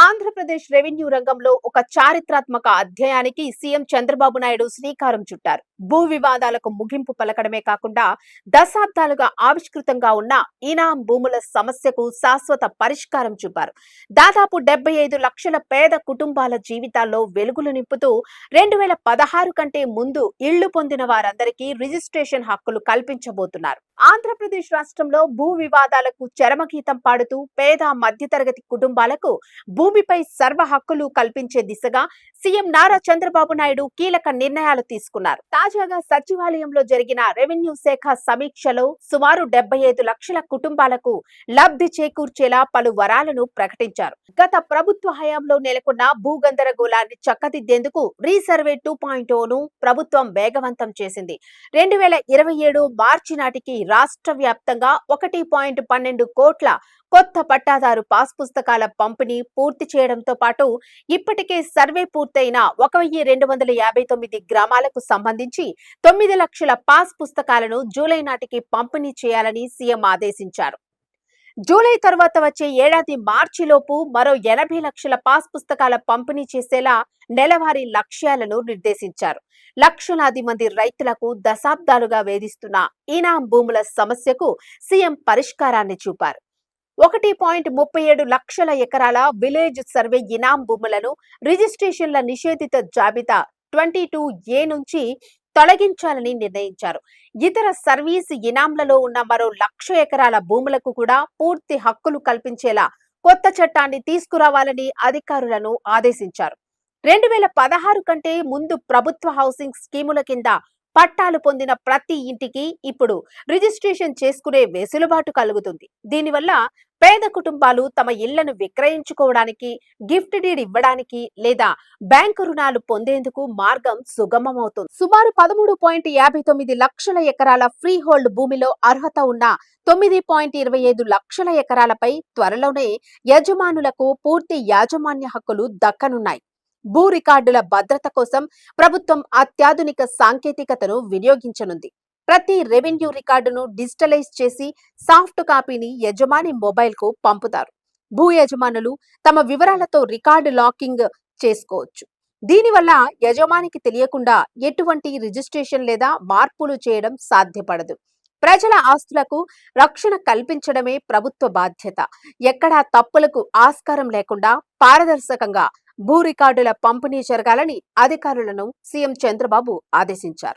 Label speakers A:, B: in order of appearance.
A: Andhra Pradesh revenue రంగంలో ఒక చారిత్రాత్మక అధ్యాయానికి సీఎం చంద్రబాబు నాయుడు శ్రీకారం చుట్టారు. భూ వివాదాలకు ముగింపు పలకడమే కాకుండా దశాబ్దాలుగా ఆవిష్కృతంగా ఉన్న ఇనాం భూముల సమస్యకు శాశ్వత పరిష్కారం చూపారు. దాదాపు 75 లక్షల పేద కుటుంబాల జీవితాల్లో వెలుగులు నింపుతూ 2016 కంటే ముందు ఇళ్లు పొందిన వారందరికీ రిజిస్ట్రేషన్ హక్కులు కల్పించబోతున్నారు. ఆంధ్రప్రదేశ్ రాష్ట్రంలో భూ వివాదాలకు చరమగీతం పాడుతూ పేద మధ్యతరగతి కుటుంబాలకు భూమిపై సర్వ హక్కులు కల్పించే దిశగా సీఎం నారా చంద్రబాబు నాయుడు కీలక నిర్ణయాలు తీసుకున్నారు. తాజాగా సచివాలయంలో జరిగిన రెవెన్యూ శాఖ సమీక్షలో సుమారు 75 లక్షల కుటుంబాలకు లబ్ధి చేకూర్చేలా పలు వరాలను ప్రకటించారు. గత ప్రభుత్వ హయాంలో నెలకొన్న భూగందరగోళాన్ని చక్కదిద్దేందుకు రీసర్వే 2.0ను ప్రభుత్వం వేగవంతం చేసింది. 2027 మార్చి నాటికి రాష్ట్ర వ్యాప్తంగా 1.12 కోట్ల కొత్త పట్టాదారు పాస్ పుస్తకాల పంపిణీ పూర్తి చేయడంతో పాటు ఇప్పటికే సర్వే పూర్తయిన 1259 గ్రామాలకు సంబంధించి 9 లక్షల పాస్ పుస్తకాలను జూలై నాటికి పంపిణీ చేయాలని సీఎం ఆదేశించారు. జూలై తర్వాత వచ్చే ఏడాది మార్చిలోపు మరో 80 లక్షల పాస్ పుస్తకాల పంపిణీ చేసేలా నెలవారీ లక్ష్యాలను నిర్దేశించారు. లక్షలాది మంది రైతులకు దశాబ్దాలుగా వేధిస్తున్న ఇనాం భూముల సమస్యకు సీఎం పరిష్కారాన్ని చూపారు. 1.37 లక్షల ఎకరాల విలేజ్ సర్వే ఇనాం భూములను రిజిస్ట్రేషన్ల నిషేధిత జాబితా 22A నుంచి తొలగించాలని నిర్ణయించారు. ఇతర సర్వీస్ ఇనాంలలో ఉన్న మరో 1,00,000 ఎకరాల భూములకు కూడా పూర్తి హక్కులు కల్పించేలా కొత్త చట్టాన్ని తీసుకురావాలని అధికారులను ఆదేశించారు. 2016 కంటే ముందు ప్రభుత్వ హౌసింగ్ స్కీముల కింద పట్టాలు పొందిన ప్రతి ఇంటికి ఇప్పుడు రిజిస్ట్రేషన్ చేసుకునే వెసులుబాటు కలుగుతుంది. దీనివల్ల పేద కుటుంబాలు తమ ఇళ్లను విక్రయించుకోవడానికి, గిఫ్ట్ డీడ్ ఇవ్వడానికి లేదా బ్యాంకు రుణాలు పొందేందుకు మార్గం సుగమమవుతుంది. సుమారు 13.59 లక్షల ఎకరాల ఫ్రీ హోల్డ్ భూమిలో అర్హత ఉన్న 9.25 లక్షల ఎకరాలపై త్వరలోనే యజమానులకు పూర్తి యాజమాన్య హక్కులు దక్కనున్నాయి. భూ రికార్డుల భద్రత కోసం ప్రభుత్వం అత్యాధునిక సాంకేతికతను వినియోగించనుంది. ప్రతి రెవెన్యూ రికార్డును డిజిటలైజ్ చేసి సాఫ్ట్ కాపీని యజమాని మొబైల్కు పంపుతారు. భూ యజమానులు తమ వివరాలతో రికార్డు లాకింగ్ చేసుకోవచ్చు. దీనివల్ల యజమానికి తెలియకుండా ఎటువంటి రిజిస్ట్రేషన్ లేదా మార్పులు చేయడం సాధ్యపడదు. ప్రజల ఆస్తులకు రక్షణ కల్పించడమే ప్రభుత్వ బాధ్యత. ఎక్కడా తప్పులకు ఆస్కారం లేకుండా పారదర్శకంగా భూ రికార్డుల పంపిణీ జరగాలని అధికారులను సీఎం చంద్రబాబు ఆదేశించారు.